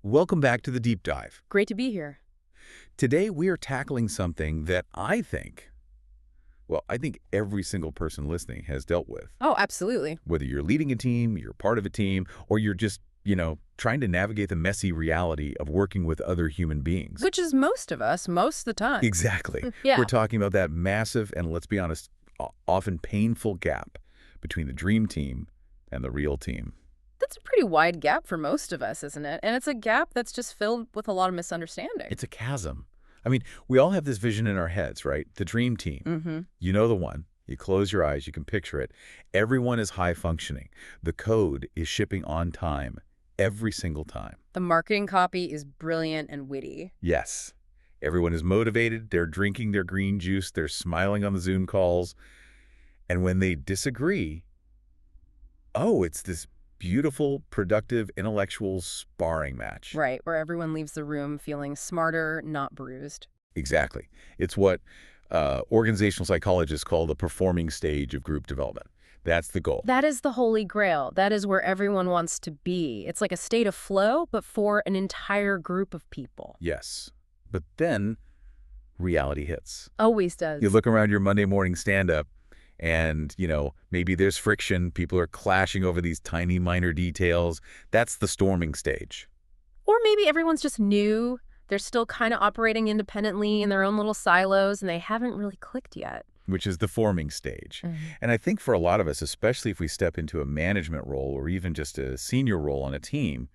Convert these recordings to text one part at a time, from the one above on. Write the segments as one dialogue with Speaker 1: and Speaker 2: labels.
Speaker 1: Welcome back to the Deep Dive.
Speaker 2: Great to be here.
Speaker 1: Today we are tackling something that I think every single person listening has dealt with.
Speaker 2: Oh, absolutely.
Speaker 1: Whether you're leading a team, you're part of a team, or you're just, trying to navigate the messy reality of working with other human beings.
Speaker 2: Which is most of us, most of the time.
Speaker 1: Exactly.
Speaker 2: Yeah.
Speaker 1: We're talking about that massive and, let's be honest, often painful gap between the dream team and the real team.
Speaker 2: That's a pretty wide gap for most of us, isn't it? And it's a gap that's just filled with a lot of misunderstanding.
Speaker 1: It's a chasm. I mean, we all have this vision in our heads, right? The dream team.
Speaker 2: Mm-hmm.
Speaker 1: You know the one. You close your eyes, you can picture it. Everyone is high functioning. The code is shipping on time every single time.
Speaker 2: The marketing copy is brilliant and witty.
Speaker 1: Yes. Everyone is motivated. They're drinking their green juice. They're smiling on the Zoom calls. And when they disagree, it's this beautiful, productive, intellectual sparring match.
Speaker 2: Right, where everyone leaves the room feeling smarter, not bruised.
Speaker 1: Exactly. It's what organizational psychologists call the performing stage of group development. That's the goal.
Speaker 2: That is the holy grail. That is where everyone wants to be. It's like a state of flow, but for an entire group of people.
Speaker 1: Yes. But then reality hits.
Speaker 2: Always does.
Speaker 1: You look around your Monday morning stand-up and, maybe there's friction. People are clashing over these tiny minor details. That's the storming stage.
Speaker 2: Or maybe everyone's just new. They're still kind of operating independently in their own little silos, and they haven't really clicked yet.
Speaker 1: Which is the forming stage.
Speaker 2: Mm-hmm.
Speaker 1: And I think for a lot of us, especially if we step into a management role or even just a senior role on a team,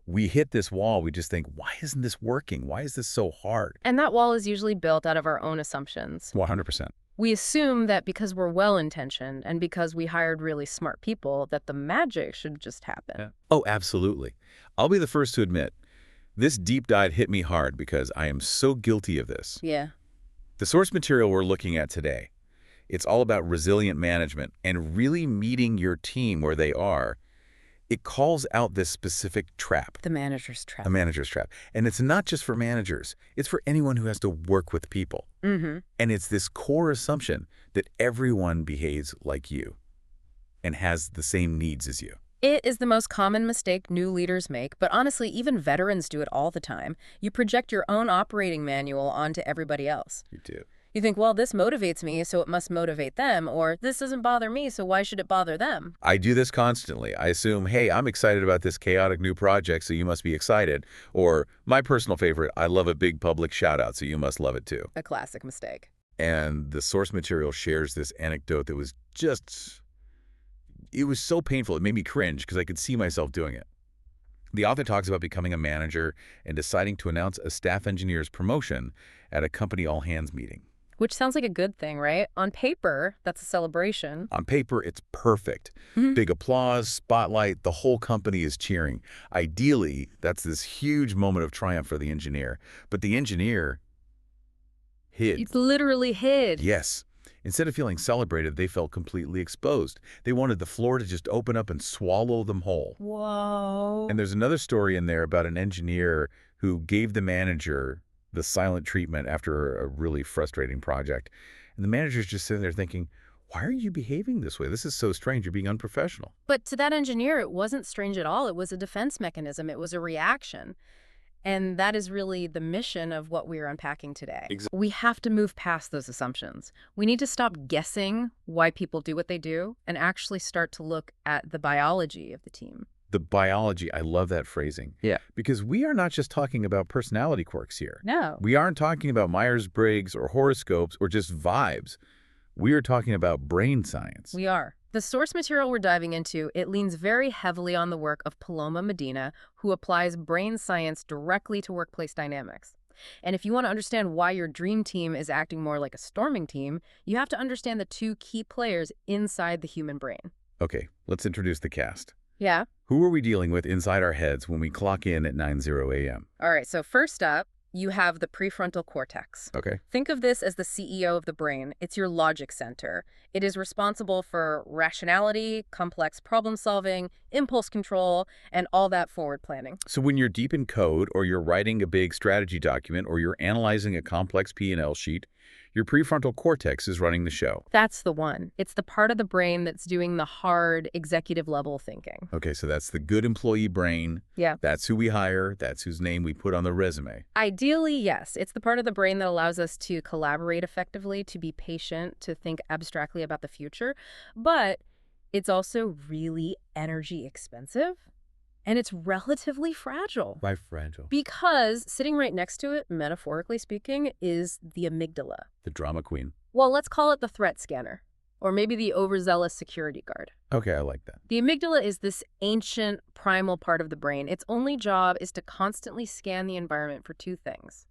Speaker 1: we hit this wall. We just think, why isn't this working? Why is this so hard?
Speaker 2: And that wall is usually built out of our own assumptions.
Speaker 1: 100%.
Speaker 2: We assume that because we're well-intentioned and because we hired really smart people, that the magic should just happen.
Speaker 1: Yeah. Oh, absolutely. I'll be the first to admit, this deep dive hit me hard because I am so guilty of this.
Speaker 2: Yeah.
Speaker 1: The source material we're looking at today, it's all about resilient management and really meeting your team where they are. It calls out this specific trap.
Speaker 2: The manager's trap.
Speaker 1: A manager's trap. And it's not just for managers. It's for anyone who has to work with people.
Speaker 2: Mm-hmm.
Speaker 1: And it's this core assumption that everyone behaves like you and has the same needs as you.
Speaker 2: It is the most common mistake new leaders make, but honestly, even veterans do it all the time. You project your own operating manual onto everybody else.
Speaker 1: You do.
Speaker 2: You think, well, this motivates me, so it must motivate them, or this doesn't bother me, so why should it bother them?
Speaker 1: I do this constantly. I assume, hey, I'm excited about this chaotic new project, so you must be excited. Or my personal favorite, I love a big public shout out, so you must love it too.
Speaker 2: A classic mistake.
Speaker 1: And the source material shares this anecdote that was it was so painful. It made me cringe because I could see myself doing it. The author talks about becoming a manager and deciding to announce a staff engineer's promotion at a company all-hands meeting.
Speaker 2: Which sounds like a good thing, right? On paper, that's a celebration.
Speaker 1: On paper, it's perfect.
Speaker 2: Mm-hmm.
Speaker 1: Big applause, spotlight, the whole company is cheering. Ideally, that's this huge moment of triumph for the engineer. But the engineer hid.
Speaker 2: It's literally hid.
Speaker 1: Yes. Instead of feeling celebrated, they felt completely exposed. They wanted the floor to just open up and swallow them whole.
Speaker 2: Whoa.
Speaker 1: And there's another story in there about an engineer who gave the manager the silent treatment after a really frustrating project. And the manager's just sitting there thinking, why are you behaving this way? This is so strange. You're being unprofessional.
Speaker 2: But to that engineer, it wasn't strange at all. It was a defense mechanism. It was a reaction. And that is really the mission of what we're unpacking today.
Speaker 1: Exactly.
Speaker 2: We have to move past those assumptions. We need to stop guessing why people do what they do and actually start to look at the biology of the team.
Speaker 1: The biology, I love that phrasing.
Speaker 2: Yeah.
Speaker 1: Because we are not just talking about personality quirks here.
Speaker 2: No.
Speaker 1: We aren't talking about Myers-Briggs or horoscopes or just vibes. We are talking about brain science.
Speaker 2: We are. The source material we're diving into, it leans very heavily on the work of Paloma Medina, who applies brain science directly to workplace dynamics. And if you want to understand why your dream team is acting more like a storming team, you have to understand the two key players inside the human brain.
Speaker 1: Okay, let's introduce the cast.
Speaker 2: Yeah.
Speaker 1: Who are we dealing with inside our heads when we clock in at 9:00 a.m.?
Speaker 2: All right, so first up, you have the prefrontal cortex.
Speaker 1: Okay.
Speaker 2: Think of this as the CEO of the brain. It's your logic center. It is responsible for rationality, complex problem solving, impulse control, and all that forward planning.
Speaker 1: So when you're deep in code or you're writing a big strategy document or you're analyzing a complex P&L sheet, Your prefrontal cortex is running the show.
Speaker 2: That's the one. It's the part of the brain that's doing the hard executive-level thinking.
Speaker 1: Okay, so that's the good employee brain.
Speaker 2: Yeah.
Speaker 1: That's who we hire. That's whose name we put on the resume.
Speaker 2: Ideally, yes. It's the part of the brain that allows us to collaborate effectively, to be patient, to think abstractly about the future. But it's also really energy expensive, and it's relatively fragile.
Speaker 1: Why fragile?
Speaker 2: Because sitting right next to it, metaphorically speaking, is the amygdala.
Speaker 1: The drama queen.
Speaker 2: Well, let's call it the threat scanner, or maybe the overzealous security guard.
Speaker 1: Okay, I like that.
Speaker 2: The amygdala is this ancient, primal part of the brain. Its only job is to constantly scan the environment for two things: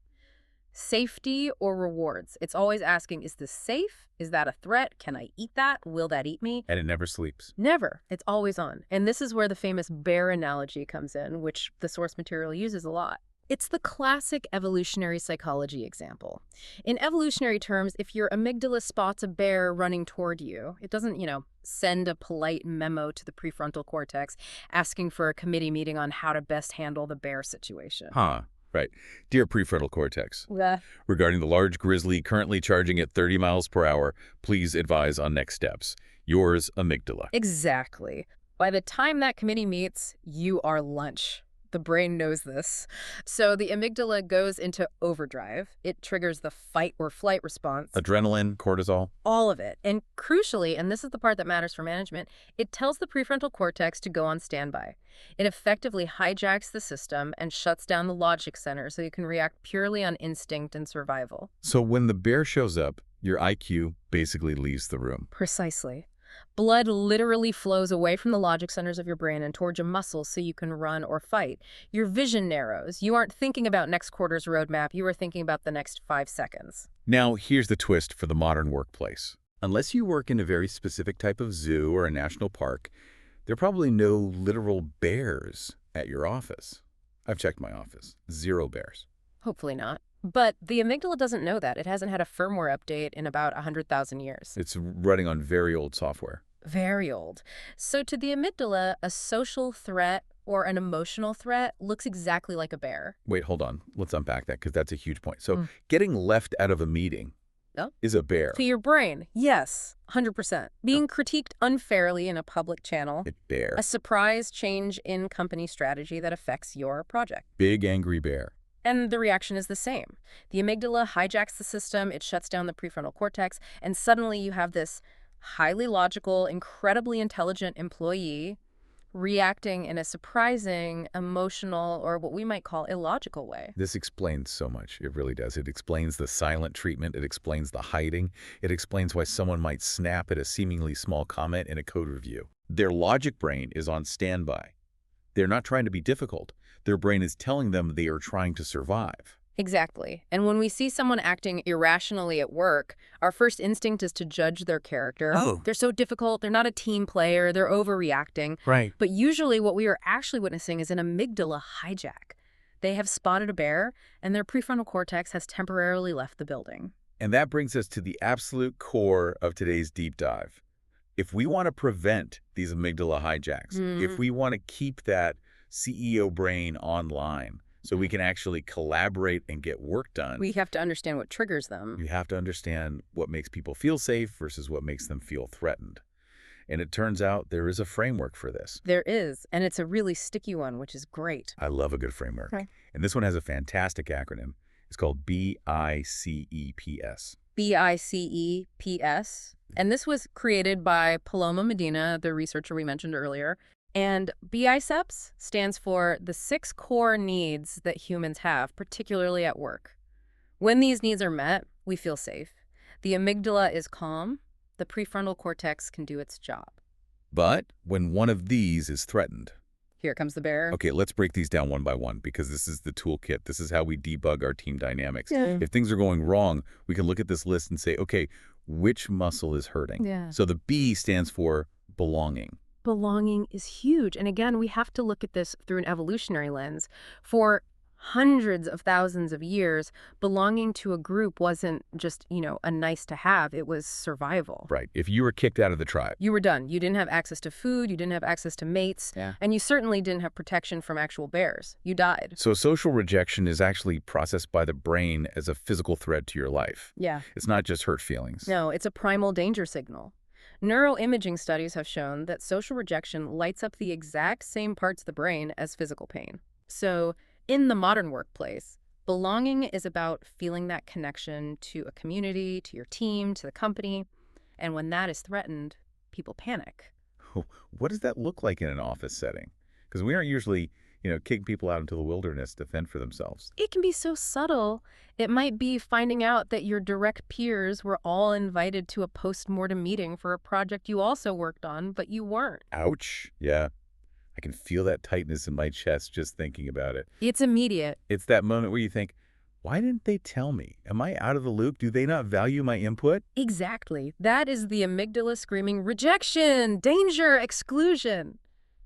Speaker 2: safety or rewards. It's always asking, is this safe? Is that a threat? Can I eat that? Will that eat me?
Speaker 1: And it never sleeps.
Speaker 2: Never. It's always on. And this is where the famous bear analogy comes in, which the source material uses a lot. It's the classic evolutionary psychology example. In evolutionary terms, if your amygdala spots a bear running toward you, it doesn't, send a polite memo to the prefrontal cortex asking for a committee meeting on how to best handle the bear situation.
Speaker 1: Huh. Right. Dear prefrontal cortex,
Speaker 2: Yeah.
Speaker 1: regarding the large grizzly currently charging at 30 miles per hour, please advise on next steps. Yours, amygdala.
Speaker 2: Exactly. By the time that committee meets, you are lunch. The brain knows this. So the amygdala goes into overdrive. It triggers the fight or flight response.
Speaker 1: Adrenaline, cortisol.
Speaker 2: All of it. And crucially, and this is the part that matters for management, it tells the prefrontal cortex to go on standby. It effectively hijacks the system and shuts down the logic center so you can react purely on instinct and survival.
Speaker 1: So when the bear shows up, your IQ basically leaves the room.
Speaker 2: Precisely. Blood literally flows away from the logic centers of your brain and towards your muscles so you can run or fight. Your vision narrows. You aren't thinking about next quarter's roadmap. You are thinking about the next 5 seconds.
Speaker 1: Now, here's the twist for the modern workplace. Unless you work in a very specific type of zoo or a national park, there are probably no literal bears at your office. I've checked my office. 0 bears.
Speaker 2: Hopefully not. But the amygdala doesn't know that. It hasn't had a firmware update in about 100,000 years.
Speaker 1: It's running on very old software.
Speaker 2: Very old. So to the amygdala, a social threat or an emotional threat looks exactly like a bear.
Speaker 1: Wait, hold on. Let's unpack that because that's a huge point. So getting left out of a meeting is a bear.
Speaker 2: To your brain, yes, 100%. Being critiqued unfairly in a public channel.
Speaker 1: A bear.
Speaker 2: A surprise change in company strategy that affects your project.
Speaker 1: Big angry bear.
Speaker 2: And the reaction is the same. The amygdala hijacks the system, it shuts down the prefrontal cortex, and suddenly you have this highly logical, incredibly intelligent employee reacting in a surprising, emotional, or what we might call illogical way.
Speaker 1: This explains so much. It really does. It explains the silent treatment. It explains the hiding. It explains why someone might snap at a seemingly small comment in a code review. Their logic brain is on standby. They're not trying to be difficult. Their brain is telling them they are trying to survive.
Speaker 2: Exactly. And when we see someone acting irrationally at work, our first instinct is to judge their character.
Speaker 1: Oh.
Speaker 2: They're so difficult. They're not a team player. They're overreacting.
Speaker 1: Right.
Speaker 2: But usually what we are actually witnessing is an amygdala hijack. They have spotted a bear, and their prefrontal cortex has temporarily left the building.
Speaker 1: And that brings us to the absolute core of today's deep dive. If we want to prevent these amygdala hijacks, if we want to keep that CEO brain online so we can actually collaborate and get work done,
Speaker 2: We have to understand what triggers them.
Speaker 1: you have to understand what makes people feel safe versus what makes them feel threatened. And it turns out there is a framework for this.
Speaker 2: There is, and it's a really sticky one, which is great.
Speaker 1: I love a good framework.
Speaker 2: Okay.
Speaker 1: And this one has a fantastic acronym. It's called BICEPS.
Speaker 2: BICEPS. And this was created by Paloma Medina, the researcher we mentioned earlier. And BICEPS stands for the 6 core needs that humans have, particularly at work. When these needs are met, we feel safe. The amygdala is calm. The prefrontal cortex can do its job.
Speaker 1: But when one of these is threatened,
Speaker 2: Here comes the bear.
Speaker 1: okay, let's break these down one by one because this is the toolkit. This is how we debug our team dynamics.
Speaker 2: Yeah.
Speaker 1: If things are going wrong, we can look at this list and say, okay, which muscle is hurting?
Speaker 2: Yeah.
Speaker 1: So the B stands for belonging.
Speaker 2: Belonging is huge. And again, we have to look at this through an evolutionary lens. For hundreds of thousands of years, belonging to a group wasn't just, a nice to have. It was survival.
Speaker 1: Right. If you were kicked out of the tribe.
Speaker 2: You were done. You didn't have access to food. You didn't have access to mates.
Speaker 1: Yeah.
Speaker 2: And you certainly didn't have protection from actual bears. You died.
Speaker 1: So social rejection is actually processed by the brain as a physical threat to your life.
Speaker 2: Yeah.
Speaker 1: It's not just hurt feelings.
Speaker 2: No, it's a primal danger signal. Neuroimaging studies have shown that social rejection lights up the exact same parts of the brain as physical pain. So, in the modern workplace, belonging is about feeling that connection to a community, to your team, to the company. And when that is threatened, people panic.
Speaker 1: What does that look like in an office setting? Because we aren't usually, kicking people out into the wilderness to fend for themselves.
Speaker 2: It can be so subtle. It might be finding out that your direct peers were all invited to a post-mortem meeting for a project you also worked on, but you weren't.
Speaker 1: Ouch. Yeah. I can feel that tightness in my chest just thinking about it.
Speaker 2: It's immediate.
Speaker 1: It's that moment where you think, why didn't they tell me? Am I out of the loop? Do they not value my input?
Speaker 2: Exactly. That is the amygdala screaming, rejection, danger, exclusion.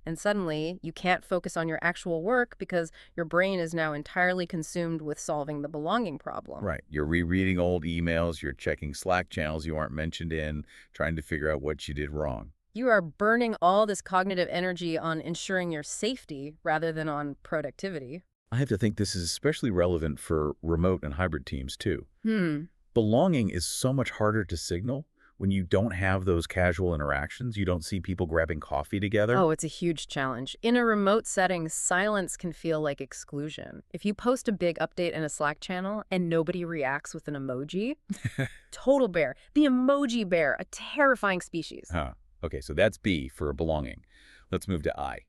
Speaker 2: And suddenly, you can't focus on your actual work because your brain is now entirely consumed with solving the belonging problem.
Speaker 1: Right. You're rereading old emails, you're checking Slack channels you aren't mentioned in, trying to figure out what you did wrong.
Speaker 2: You are burning all this cognitive energy on ensuring your safety rather than on productivity.
Speaker 1: I have to think this is especially relevant for remote and hybrid teams, too.
Speaker 2: Hmm.
Speaker 1: Belonging is so much harder to signal when you don't have those casual interactions. You don't see people grabbing coffee together.
Speaker 2: Oh, it's a huge challenge. In a remote setting, silence can feel like exclusion. If you post a big update in a Slack channel and nobody reacts with an emoji, total bear. The emoji bear, a terrifying species.
Speaker 1: Huh. Okay, so that's B for belonging. Let's move to I.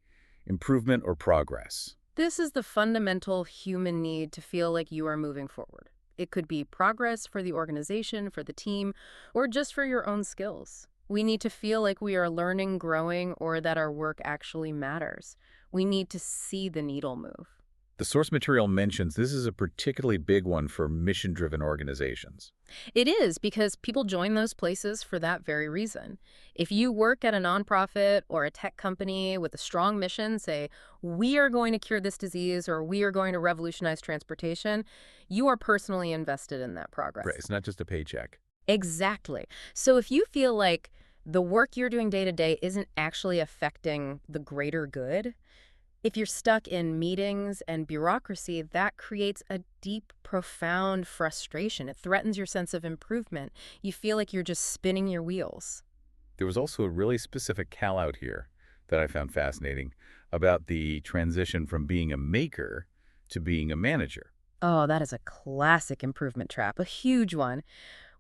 Speaker 1: Improvement or progress.
Speaker 2: This is the fundamental human need to feel like you are moving forward. It could be progress for the organization, for the team, or just for your own skills. We need to feel like we are learning, growing, or that our work actually matters. We need to see the needle move.
Speaker 1: The source material mentions this is a particularly big one for mission-driven organizations.
Speaker 2: It is, because people join those places for that very reason. If you work at a nonprofit or a tech company with a strong mission, say, we are going to cure this disease or we are going to revolutionize transportation, you are personally invested in that progress.
Speaker 1: Right, it's not just a paycheck.
Speaker 2: Exactly. So if you feel like the work you're doing day to day isn't actually affecting the greater good, if you're stuck in meetings and bureaucracy, that creates a deep, profound frustration. It threatens your sense of improvement. You feel like you're just spinning your wheels.
Speaker 1: There was also a really specific call-out here that I found fascinating about the transition from being a maker to being a manager.
Speaker 2: Oh, that is a classic improvement trap, a huge one.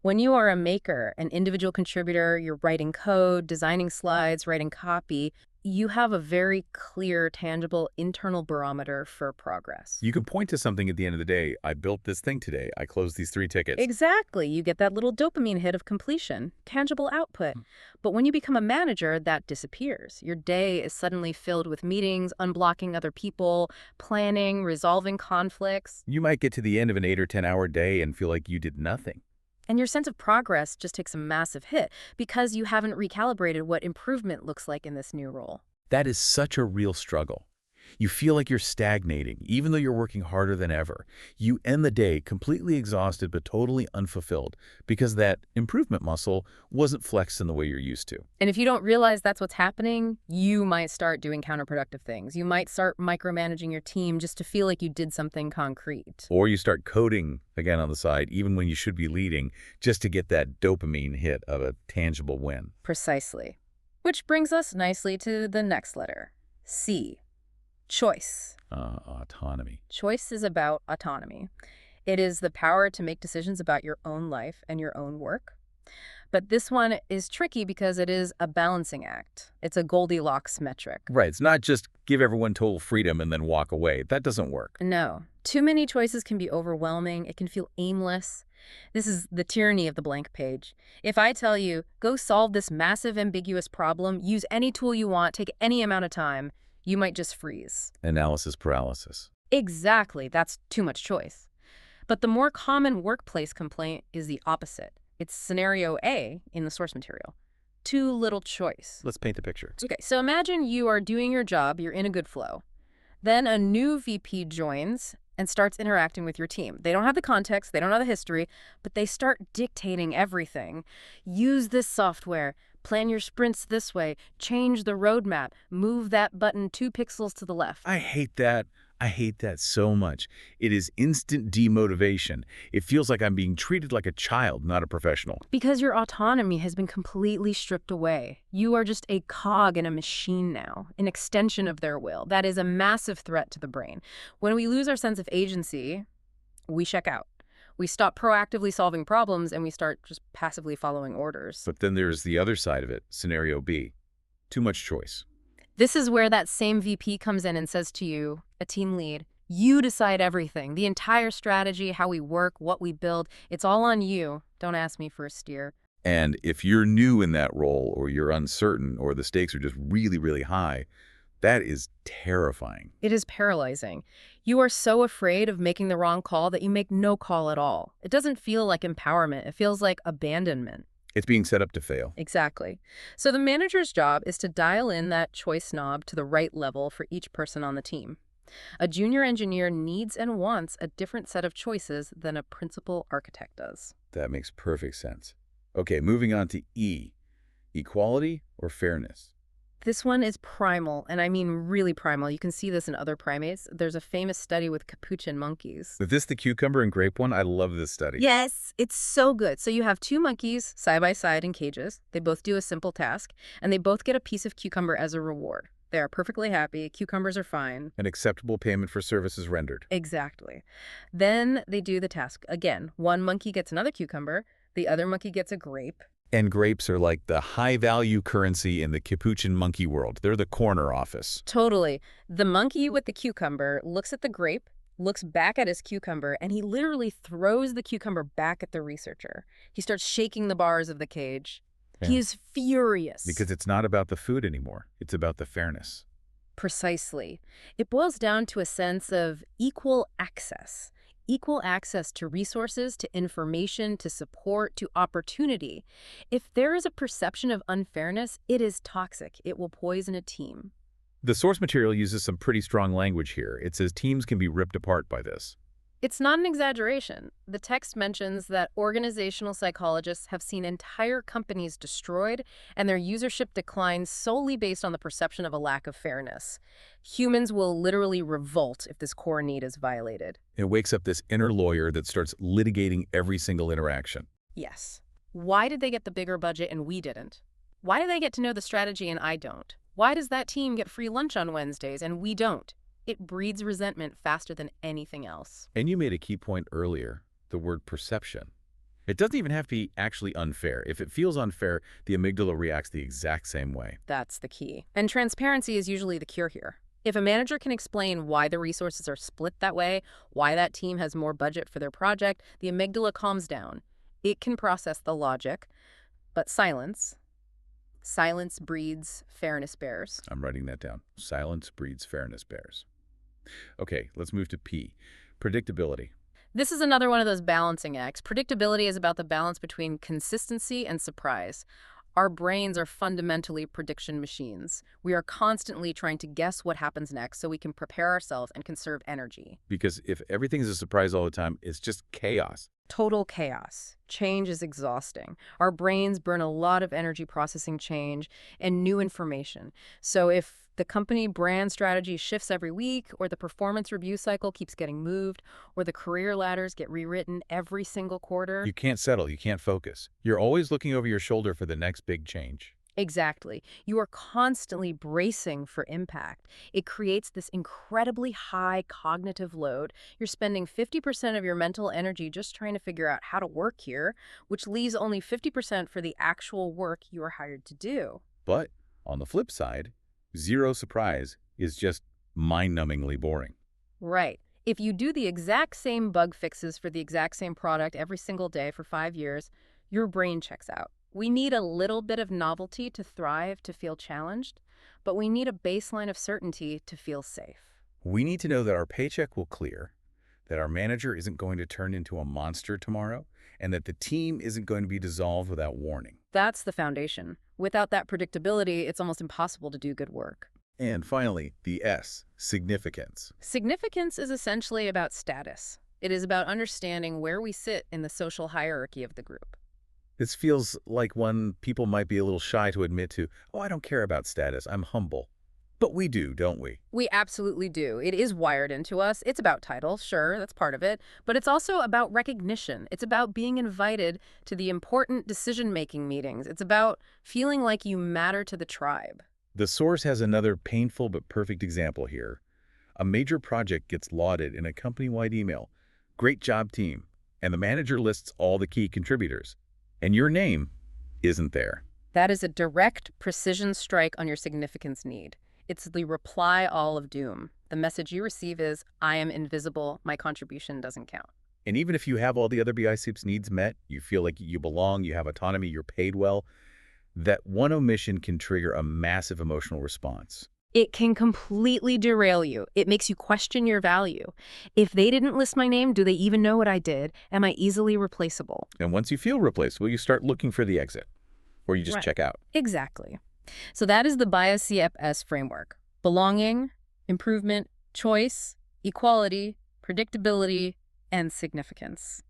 Speaker 2: When you are a maker, an individual contributor, you're writing code, designing slides, writing copy, you have a very clear, tangible internal barometer for progress.
Speaker 1: You can point to something at the end of the day. I built this thing today. I closed these 3 tickets.
Speaker 2: Exactly. You get that little dopamine hit of completion, tangible output. But when you become a manager, that disappears. Your day is suddenly filled with meetings, unblocking other people, planning, resolving conflicts.
Speaker 1: You might get to the end of an 8 or 10-hour day and feel like you did nothing.
Speaker 2: And your sense of progress just takes a massive hit because you haven't recalibrated what improvement looks like in this new role.
Speaker 1: That is such a real struggle. You feel like you're stagnating, even though you're working harder than ever. You end the day completely exhausted but totally unfulfilled because that improvement muscle wasn't flexed in the way you're used to.
Speaker 2: And if you don't realize that's what's happening, you might start doing counterproductive things. You might start micromanaging your team just to feel like you did something concrete.
Speaker 1: Or you start coding again on the side, even when you should be leading, just to get that dopamine hit of a tangible win.
Speaker 2: Precisely. Which brings us nicely to the next letter, C. Choice.
Speaker 1: Autonomy.
Speaker 2: Choice is about autonomy. It is the power to make decisions about your own life and your own work. But this one is tricky because it is a balancing act. It's a Goldilocks metric.
Speaker 1: Right. It's not just give everyone total freedom and then walk away. That doesn't work.
Speaker 2: No. Too many choices can be overwhelming. It can feel aimless. This is the tyranny of the blank page. If I tell you, go solve this massive ambiguous problem, use any tool you want, take any amount of time, you might just freeze.
Speaker 1: Analysis paralysis.
Speaker 2: Exactly. That's too much choice. But the more common workplace complaint is the opposite. It's scenario A in the source material. Too little choice.
Speaker 1: Let's paint the picture.
Speaker 2: Okay, so imagine you are doing your job, you're in a good flow. Then a new VP joins, and starts interacting with your team. They don't have the context, they don't know the history, but they start dictating everything. Use this software, plan your sprints this way, change the roadmap, move that button 2 pixels to the left.
Speaker 1: I hate that. I hate that so much. It is instant demotivation. It feels like I'm being treated like a child, not a professional.
Speaker 2: Because your autonomy has been completely stripped away. You are just a cog in a machine now, an extension of their will. That is a massive threat to the brain. When we lose our sense of agency, we check out. We stop proactively solving problems and we start just passively following orders.
Speaker 1: But then there's the other side of it, scenario B. Too much choice.
Speaker 2: This is where that same VP comes in and says to you, a team lead, you decide everything, the entire strategy, how we work, what we build. It's all on you. Don't ask me for a steer.
Speaker 1: And if you're new in that role, or you're uncertain, or the stakes are just really, really high, that is terrifying.
Speaker 2: It is paralyzing. You are so afraid of making the wrong call that you make no call at all. It doesn't feel like empowerment. It feels like abandonment.
Speaker 1: It's being set up to fail.
Speaker 2: Exactly. So the manager's job is to dial in that choice knob to the right level for each person on the team. A junior engineer needs and wants a different set of choices than a principal architect does.
Speaker 1: That makes perfect sense. Okay, moving on to E. Equality or fairness?
Speaker 2: This one is primal, and I mean really primal. You can see this in other primates. There's a famous study with capuchin monkeys.
Speaker 1: Is this the cucumber and grape one? I love this study.
Speaker 2: Yes, it's so good. So you have 2 monkeys side by side in cages. They both do a simple task, and they both get a piece of cucumber as a reward. They are perfectly happy. Cucumbers are fine.
Speaker 1: An acceptable payment for services rendered.
Speaker 2: Exactly. Then they do the task again. One monkey gets another cucumber. The other monkey gets a grape.
Speaker 1: And grapes are like the high-value currency in the capuchin monkey world. They're the corner office.
Speaker 2: Totally. The monkey with the cucumber looks at the grape, looks back at his cucumber, and he literally throws the cucumber back at the researcher. He starts shaking the bars of the cage.
Speaker 1: Yeah.
Speaker 2: He is furious.
Speaker 1: Because it's not about the food anymore. It's about the fairness.
Speaker 2: Precisely. It boils down to a sense of equal access. Equal access to resources, to information, to support, to opportunity. If there is a perception of unfairness, it is toxic. It will poison a team.
Speaker 1: The source material uses some pretty strong language here. It says teams can be ripped apart by this.
Speaker 2: It's not an exaggeration. The text mentions that organizational psychologists have seen entire companies destroyed and their usership decline solely based on the perception of a lack of fairness. Humans will literally revolt if this core need is violated.
Speaker 1: It wakes up this inner lawyer that starts litigating every single interaction.
Speaker 2: Yes. Why did they get the bigger budget and we didn't? Why do they get to know the strategy and I don't? Why does that team get free lunch on Wednesdays and we don't? It breeds resentment faster than anything else.
Speaker 1: And you made a key point earlier, the word perception. It doesn't even have to be actually unfair. If it feels unfair, the amygdala reacts the exact same way.
Speaker 2: That's the key. And transparency is usually the cure here. If a manager can explain why the resources are split that way, why that team has more budget for their project, the amygdala calms down. It can process the logic, but silence breeds fairness bears.
Speaker 1: I'm writing that down. Silence breeds fairness bears. Okay, let's move to P. Predictability.
Speaker 2: This is another one of those balancing acts. Predictability is about the balance between consistency and surprise. Our brains are fundamentally prediction machines. We are constantly trying to guess what happens next so we can prepare ourselves and conserve energy.
Speaker 1: Because if everything is a surprise all the time, it's just chaos.
Speaker 2: Total chaos. Change is exhausting. Our brains burn a lot of energy processing change and new information. So if the company brand strategy shifts every week, or the performance review cycle keeps getting moved, or the career ladders get rewritten every single quarter.
Speaker 1: You can't settle. You can't focus. You're always looking over your shoulder for the next big change.
Speaker 2: Exactly. You are constantly bracing for impact. It creates this incredibly high cognitive load. You're spending 50% of your mental energy just trying to figure out how to work here, which leaves only 50% for the actual work you are hired to do.
Speaker 1: But on the flip side, zero surprise is just mind-numbingly boring.
Speaker 2: Right. If you do the exact same bug fixes for the exact same product every single day for 5 years, your brain checks out. We need a little bit of novelty to thrive, to feel challenged, but we need a baseline of certainty to feel safe.
Speaker 1: We need to know that our paycheck will clear, that our manager isn't going to turn into a monster tomorrow, and that the team isn't going to be dissolved without warning.
Speaker 2: That's the foundation. Without that predictability, it's almost impossible to do good work.
Speaker 1: And finally, the S, significance.
Speaker 2: Significance is essentially about status. It is about understanding where we sit in the social hierarchy of the group.
Speaker 1: This feels like one people might be a little shy to admit to, oh, I don't care about status, I'm humble. But we do, don't we?
Speaker 2: We absolutely do. It is wired into us. It's about title, sure, that's part of it. But it's also about recognition. It's about being invited to the important decision-making meetings. It's about feeling like you matter to the tribe.
Speaker 1: The source has another painful but perfect example here. A major project gets lauded in a company-wide email. Great job, team. And the manager lists all the key contributors. And your name isn't there.
Speaker 2: That is a direct precision strike on your significance need. It's the reply all of doom. The message you receive is, I am invisible, my contribution doesn't count.
Speaker 1: And even if you have all the other BICEPS needs met, you feel like you belong, you have autonomy, you're paid well, that one omission can trigger a massive emotional response.
Speaker 2: It can completely derail you. It makes you question your value. If they didn't list my name, do they even know what I did? Am I easily replaceable?
Speaker 1: And once you feel replaceable, you start looking for the exit, or you just
Speaker 2: Right.
Speaker 1: check out.
Speaker 2: Exactly. So that is the BICEPS framework. Belonging, improvement, choice, equality, predictability, and significance.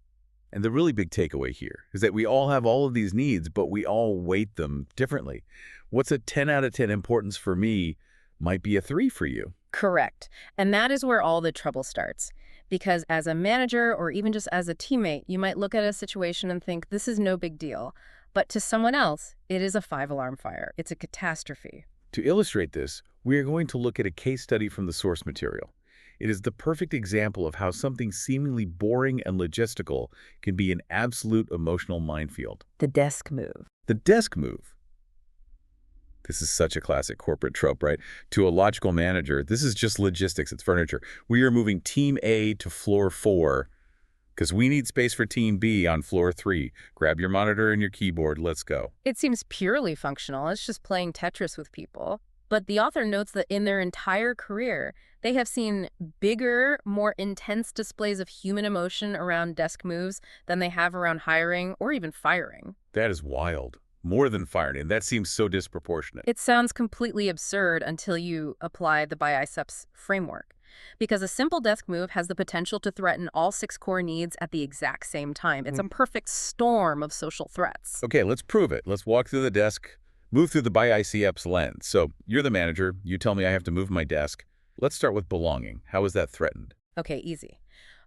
Speaker 1: And the really big takeaway here is that we all have all of these needs, but we all weight them differently. What's a 10 out of 10 importance for me might be a 3 for you.
Speaker 2: Correct. And that is where all the trouble starts. Because as a manager or even just as a teammate, you might look at a situation and think, this is no big deal. But to someone else, it is a 5-alarm fire. It's a catastrophe.
Speaker 1: To illustrate this, we are going to look at a case study from the source material. It is the perfect example of how something seemingly boring and logistical can be an absolute emotional minefield.
Speaker 2: The desk move.
Speaker 1: The desk move. This is such a classic corporate trope, right? To a logical manager, this is just logistics, it's furniture. We are moving Team A to floor 4 because we need space for Team B on floor 3. Grab your monitor and your keyboard, let's go.
Speaker 2: It seems purely functional. It's just playing Tetris with people. But the author notes that in their entire career, they have seen bigger, more intense displays of human emotion around desk moves than they have around hiring or even firing.
Speaker 1: That is wild. More than firing, and that seems so disproportionate.
Speaker 2: It sounds completely absurd until you apply the BICEPS framework. Because a simple desk move has the potential to threaten all 6 core needs at the exact same time. It's a perfect storm of social threats.
Speaker 1: Okay, let's prove it. Let's walk through the desk, move through the BICEPS lens. So you're the manager. You tell me I have to move my desk. Let's start with belonging. How is that threatened?
Speaker 2: Okay, easy.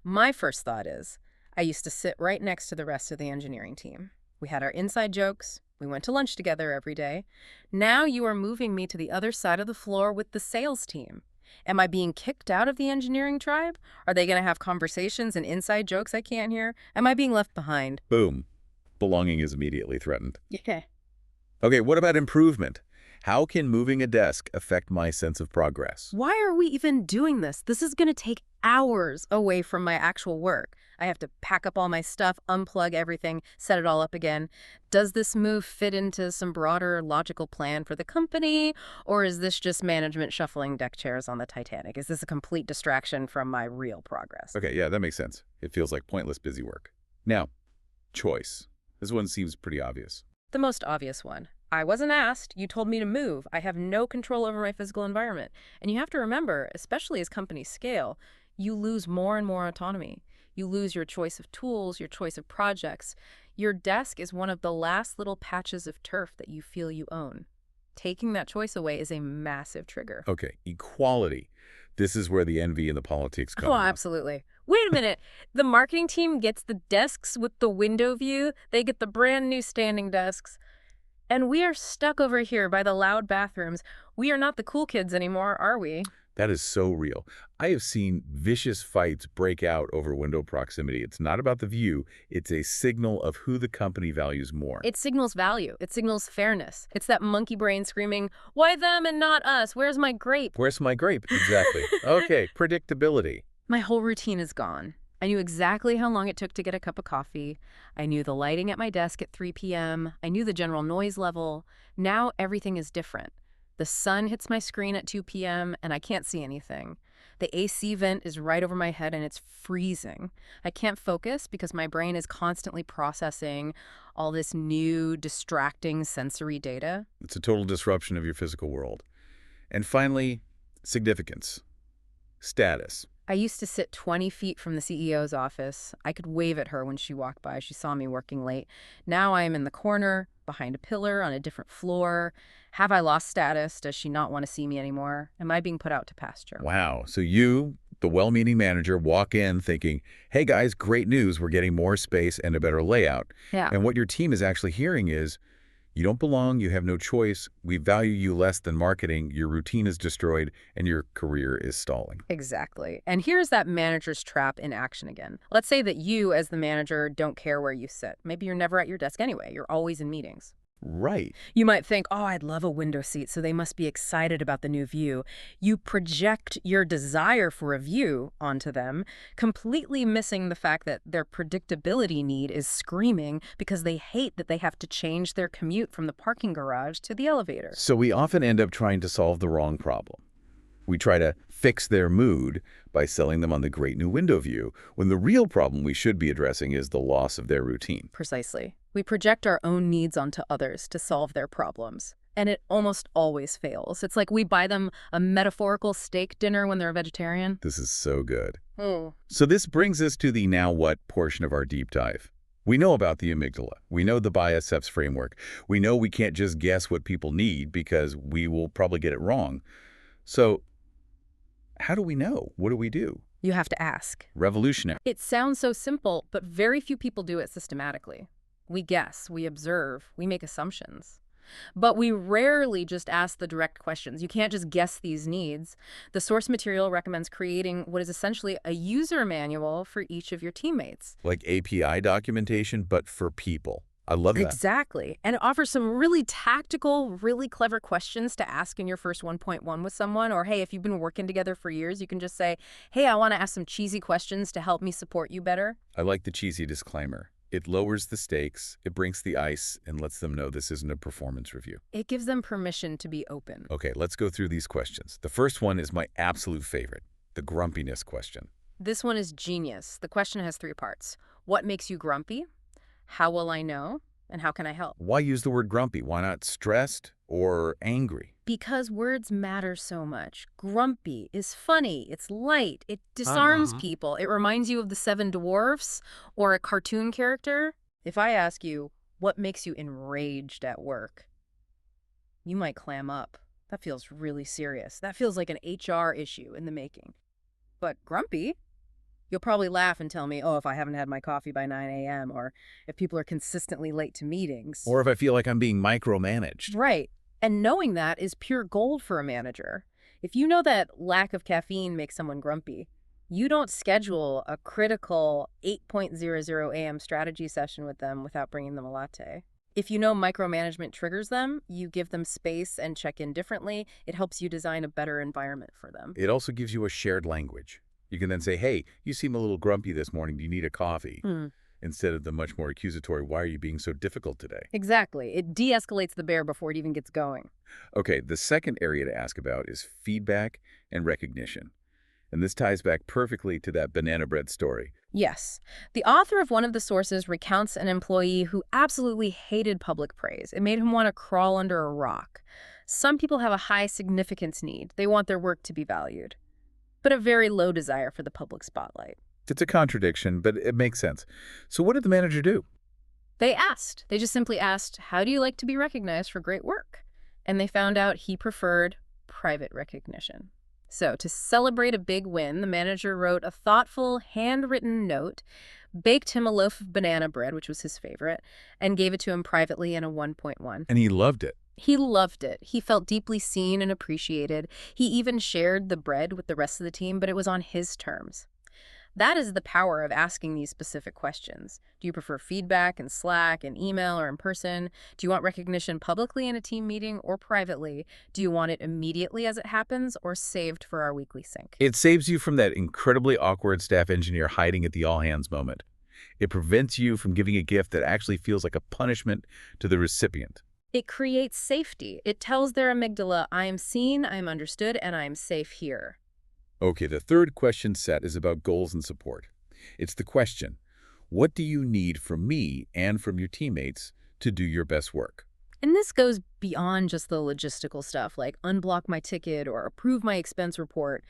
Speaker 2: My first thought is, I used to sit right next to the rest of the engineering team. We had our inside jokes. We went to lunch together every day. Now you are moving me to the other side of the floor with the sales team. Am I being kicked out of the engineering tribe? Are they going to have conversations and inside jokes I can't hear? Am I being left behind?
Speaker 1: Boom. Belonging is immediately threatened.
Speaker 2: Yeah.
Speaker 1: Okay, what about improvement? How can moving a desk affect my sense of progress?
Speaker 2: Why are we even doing this? This is going to take hours away from my actual work. I have to pack up all my stuff, unplug everything, set it all up again. Does this move fit into some broader logical plan for the company? Or is this just management shuffling deck chairs on the Titanic? Is this a complete distraction from my real progress?
Speaker 1: Okay, yeah, that makes sense. It feels like pointless busy work. Now, choice. This one seems pretty obvious.
Speaker 2: The most obvious one. I wasn't asked. You told me to move. I have no control over my physical environment. And you have to remember, especially as companies scale, you lose more and more autonomy. You lose your choice of tools, your choice of projects. Your desk is one of the last little patches of turf that you feel you own. Taking that choice away is a massive trigger.
Speaker 1: Okay, equality. This is where the envy and the politics come
Speaker 2: Oh,
Speaker 1: up.
Speaker 2: absolutely. Wait a minute. The marketing team gets the desks with the window view. They get the brand new standing desks. And we are stuck over here by the loud bathrooms. We are not the cool kids anymore, are we?
Speaker 1: That is so real. I have seen vicious fights break out over window proximity. It's not about the view. It's a signal of who the company values more.
Speaker 2: It signals value. It signals fairness. It's that monkey brain screaming, why them and not us? Where's my grape?
Speaker 1: Where's my grape? Exactly. Okay, predictability.
Speaker 2: My whole routine is gone. I knew exactly how long it took to get a cup of coffee. I knew the lighting at my desk at 3 p.m. I knew the general noise level. Now everything is different. The sun hits my screen at 2 p.m. and I can't see anything. The AC vent is right over my head and it's freezing. I can't focus because my brain is constantly processing all this new, distracting sensory data.
Speaker 1: It's a total disruption of your physical world. And finally, significance, status.
Speaker 2: I used to sit 20 feet from the CEO's office. I could wave at her when she walked by. She saw me working late. Now I am in the corner, behind a pillar, on a different floor. Have I lost status? Does she not want to see me anymore? Am I being put out to pasture?
Speaker 1: Wow. So you, the well-meaning manager, walk in thinking, hey guys, great news, we're getting more space and a better layout.
Speaker 2: Yeah.
Speaker 1: And what your team is actually hearing is, you don't belong, you have no choice, we value you less than marketing, your routine is destroyed, and your career is stalling.
Speaker 2: Exactly. And here's that manager's trap in action again. Let's say that you, as the manager, don't care where you sit. Maybe you're never at your desk anyway. You're always in meetings.
Speaker 1: Right.
Speaker 2: You might think, oh, I'd love a window seat, so they must be excited about the new view. You project your desire for a view onto them, completely missing the fact that their predictability need is screaming because they hate that they have to change their commute from the parking garage to the elevator.
Speaker 1: So we often end up trying to solve the wrong problem. We try to fix their mood by selling them on the great new window view, when the real problem we should be addressing is the loss of their routine.
Speaker 2: Precisely. We project our own needs onto others to solve their problems. And it almost always fails. It's like we buy them a metaphorical steak dinner when they're a vegetarian.
Speaker 1: This is so good.
Speaker 2: Oh.
Speaker 1: So this brings us to the now what portion of our deep dive. We know about the amygdala. We know the biceps framework. We know we can't just guess what people need because we will probably get it wrong. So how do we know? What do we do?
Speaker 2: You have to ask.
Speaker 1: Revolutionary.
Speaker 2: It sounds so simple, but very few people do it systematically. We guess, we observe, we make assumptions. But we rarely just ask the direct questions. You can't just guess these needs. The source material recommends creating what is essentially a user manual for each of your teammates.
Speaker 1: Like API documentation, but for people. I love that.
Speaker 2: Exactly. And it offers some really tactical, really clever questions to ask in your first 1.1 with someone. Or, hey, if you've been working together for years, you can just say, hey, I want to ask some cheesy questions to help me support you better.
Speaker 1: I like the cheesy disclaimer. It lowers the stakes, it breaks the ice, and lets them know this isn't a performance review.
Speaker 2: It gives them permission to be open.
Speaker 1: Okay, let's go through these questions. The first one is my absolute favorite, the grumpiness question.
Speaker 2: This one is genius. The question has 3 parts. What makes you grumpy? How will I know? And how can I help?
Speaker 1: Why use the word grumpy? Why not stressed or angry?
Speaker 2: Because words matter so much. Grumpy is funny, it's light, it disarms people. It reminds you of the 7 Dwarfs or a cartoon character. If I ask you, what makes you enraged at work? You might clam up. That feels really serious. That feels like an HR issue in the making. But grumpy? You'll probably laugh and tell me, oh, if I haven't had my coffee by 9 a.m., or if people are consistently late to meetings.
Speaker 1: Or if I feel like I'm being micromanaged.
Speaker 2: Right. And knowing that is pure gold for a manager. If you know that lack of caffeine makes someone grumpy, you don't schedule a critical 8:00 a.m. strategy session with them without bringing them a latte. If you know micromanagement triggers them, you give them space and check in differently. It helps you design a better environment for them.
Speaker 1: It also gives you a shared language. You can then say, hey, you seem a little grumpy this morning. Do you need a coffee? Instead of the much more accusatory, why are you being so difficult today?
Speaker 2: Exactly. It de-escalates the bear before it even gets going.
Speaker 1: Okay, the second area to ask about is feedback and recognition. And this ties back perfectly to that banana bread story.
Speaker 2: Yes. The author of one of the sources recounts an employee who absolutely hated public praise. It made him want to crawl under a rock. Some people have a high significance need. They want their work to be valued, but a very low desire for the public spotlight.
Speaker 1: It's a contradiction, but it makes sense. So what did the manager do?
Speaker 2: They asked. They just simply asked, how do you like to be recognized for great work? And they found out he preferred private recognition. So to celebrate a big win, the manager wrote a thoughtful, handwritten note, baked him a loaf of banana bread, which was his favorite, and gave it to him privately in a 1.1.
Speaker 1: And he loved it.
Speaker 2: He loved it. He felt deeply seen and appreciated. He even shared the bread with the rest of the team, but it was on his terms. That is the power of asking these specific questions. Do you prefer feedback in Slack, in email, or in person? Do you want recognition publicly in a team meeting or privately? Do you want it immediately as it happens or saved for our weekly sync?
Speaker 1: It saves you from that incredibly awkward staff engineer hiding at the all-hands moment. It prevents you from giving a gift that actually feels like a punishment to the recipient.
Speaker 2: It creates safety. It tells their amygdala, I am seen, I am understood, and I am safe here.
Speaker 1: Okay, the third question set is about goals and support. It's the question, what do you need from me and from your teammates to do your best work?
Speaker 2: And this goes beyond just the logistical stuff like unblock my ticket or approve my expense report.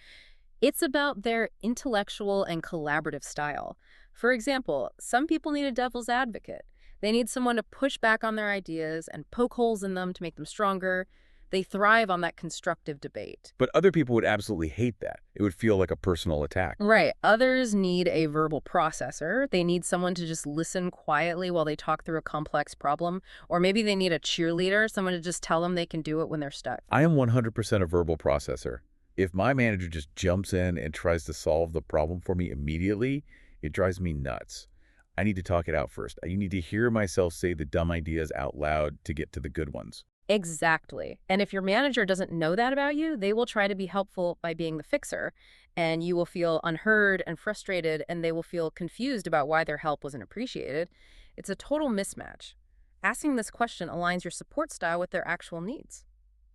Speaker 2: It's about their intellectual and collaborative style. For example, some people need a devil's advocate. They need someone to push back on their ideas and poke holes in them to make them stronger. They thrive on that constructive debate.
Speaker 1: But other people would absolutely hate that. It would feel like a personal attack.
Speaker 2: Right. Others need a verbal processor. They need someone to just listen quietly while they talk through a complex problem. Or maybe they need a cheerleader, someone to just tell them they can do it when they're stuck.
Speaker 1: I am 100% a verbal processor. If my manager just jumps in and tries to solve the problem for me immediately, it drives me nuts. I need to talk it out first. I need to hear myself say the dumb ideas out loud to get to the good ones.
Speaker 2: Exactly. And if your manager doesn't know that about you, they will try to be helpful by being the fixer, and you will feel unheard and frustrated, and they will feel confused about why their help wasn't appreciated. It's a total mismatch. Asking this question aligns your support style with their actual needs.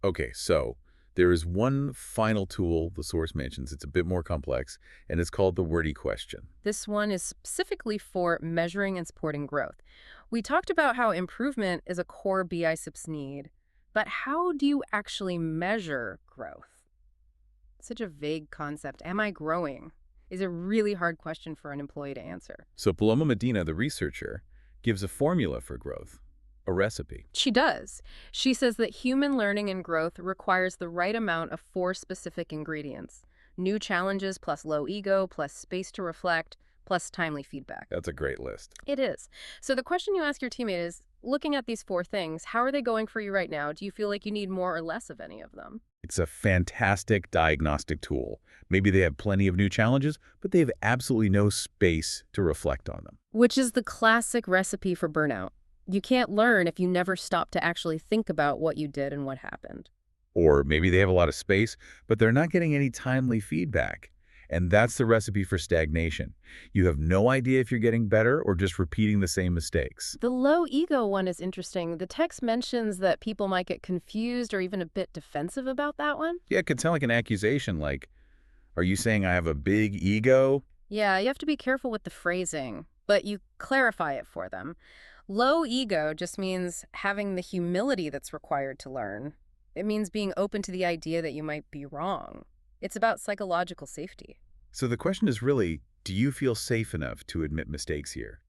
Speaker 1: Okay, so there is one final tool the source mentions. It's a bit more complex, and it's called the wordy question.
Speaker 2: This one is specifically for measuring and supporting growth. We talked about how improvement is a core BICIPS need, but how do you actually measure growth? Such a vague concept. Am I growing? Is a really hard question for an employee to answer.
Speaker 1: So Paloma Medina, the researcher, gives a formula for growth, a recipe.
Speaker 2: She does. She says that human learning and growth requires the right amount of 4 specific ingredients: new challenges plus low ego plus space to reflect plus timely feedback.
Speaker 1: That's a great list.
Speaker 2: It is. So the question you ask your teammate is, looking at these 4 things, how are they going for you right now? Do you feel like you need more or less of any of them?
Speaker 1: It's a fantastic diagnostic tool. Maybe they have plenty of new challenges, but they have absolutely no space to reflect on them.
Speaker 2: Which is the classic recipe for burnout. You can't learn if you never stop to actually think about what you did and what happened.
Speaker 1: Or maybe they have a lot of space, but they're not getting any timely feedback. And that's the recipe for stagnation. You have no idea if you're getting better or just repeating the same mistakes.
Speaker 2: The low ego one is interesting. The text mentions that people might get confused or even a bit defensive about that one.
Speaker 1: Yeah, it could sound like an accusation like, are you saying I have a big ego?
Speaker 2: Yeah, you have to be careful with the phrasing, but you clarify it for them. Low ego just means having the humility that's required to learn. It means being open to the idea that you might be wrong. It's about psychological safety.
Speaker 1: So the question is really, do you feel safe enough to admit mistakes here?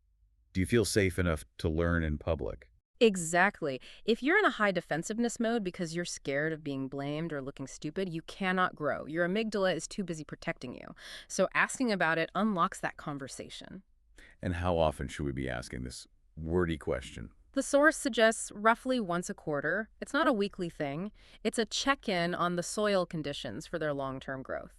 Speaker 1: Do you feel safe enough to learn in public?
Speaker 2: Exactly. If you're in a high defensiveness mode because you're scared of being blamed or looking stupid, you cannot grow. Your amygdala is too busy protecting you. So asking about it unlocks that conversation.
Speaker 1: And how often should we be asking this wordy question?
Speaker 2: The source suggests roughly once a quarter. It's not a weekly thing. It's a check-in on the soil conditions for their long-term growth.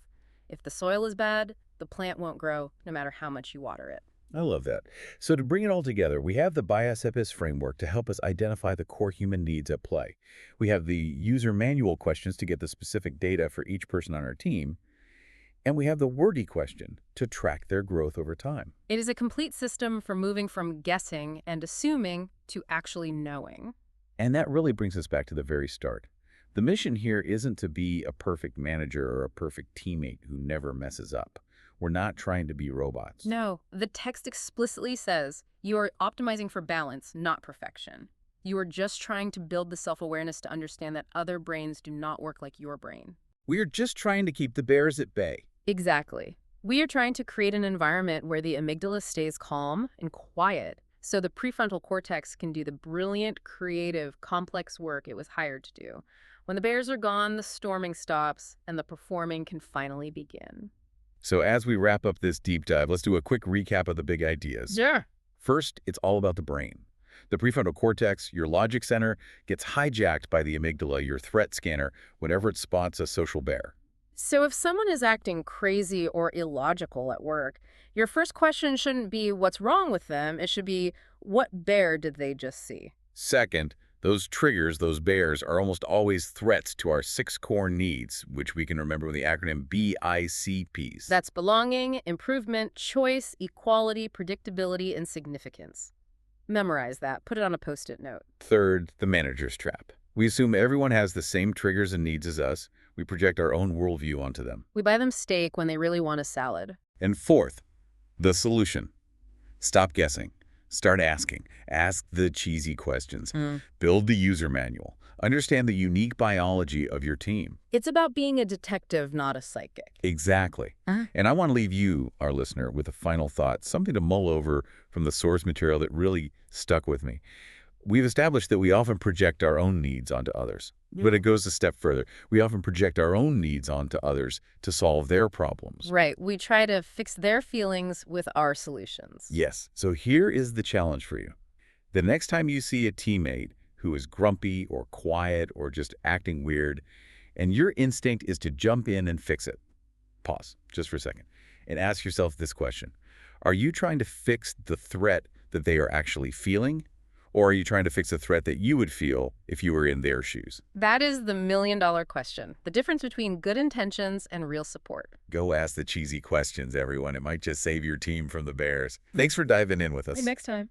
Speaker 2: If the soil is bad, the plant won't grow no matter how much you water it.
Speaker 1: I love that. So to bring it all together, we have the BICIPS framework to help us identify the core human needs at play. We have the user manual questions to get the specific data for each person on our team. And we have the wordy question to track their growth over time.
Speaker 2: It is a complete system for moving from guessing and assuming to actually knowing.
Speaker 1: And that really brings us back to the very start. The mission here isn't to be a perfect manager or a perfect teammate who never messes up. We're not trying to be robots.
Speaker 2: No, the text explicitly says you are optimizing for balance, not perfection. You are just trying to build the self-awareness to understand that other brains do not work like your brain.
Speaker 1: We are just trying to keep the bears at bay.
Speaker 2: Exactly. We are trying to create an environment where the amygdala stays calm and quiet so the prefrontal cortex can do the brilliant, creative, complex work it was hired to do. When the bears are gone, the storming stops and the performing can finally begin.
Speaker 1: So as we wrap up this deep dive, let's do a quick recap of the big ideas.
Speaker 2: Sure.
Speaker 1: First, it's all about the brain. The prefrontal cortex, your logic center, gets hijacked by the amygdala, your threat scanner, whenever it spots a social bear.
Speaker 2: So if someone is acting crazy or illogical at work, your first question shouldn't be what's wrong with them. It should be, what bear did they just see?
Speaker 1: Second, those triggers, those bears, are almost always threats to our 6 core needs, which we can remember with the acronym BICPs.
Speaker 2: That's belonging, improvement, choice, equality, predictability, and significance. Memorize that. Put it on a Post-it note.
Speaker 1: Third, the manager's trap. We assume everyone has the same triggers and needs as us. We project our own worldview onto them.
Speaker 2: We buy them steak when they really want a salad.
Speaker 1: And fourth, the solution. Stop guessing. Start asking. Ask the cheesy questions.
Speaker 2: Mm.
Speaker 1: Build the user manual. Understand the unique biology of your team.
Speaker 2: It's about being a detective, not a psychic.
Speaker 1: Exactly. And I want to leave you, our listener, with a final thought, something to mull over from the source material that really stuck with me. We've established that we often project our own needs onto others. But it goes a step further. We often project our own needs onto others to solve their problems.
Speaker 2: Right. We try to fix their feelings with our solutions.
Speaker 1: Yes. So here is the challenge for you. The next time you see a teammate who is grumpy or quiet or just acting weird, and your instinct is to jump in and fix it, pause just for a second and ask yourself this question. Are you trying to fix the threat that they are actually feeling? Or are you trying to fix a threat that you would feel if you were in their shoes?
Speaker 2: That is the million-dollar question. The difference between good intentions and real support.
Speaker 1: Go ask the cheesy questions, everyone. It might just save your team from the bears. Thanks for diving in with us.
Speaker 2: Next time.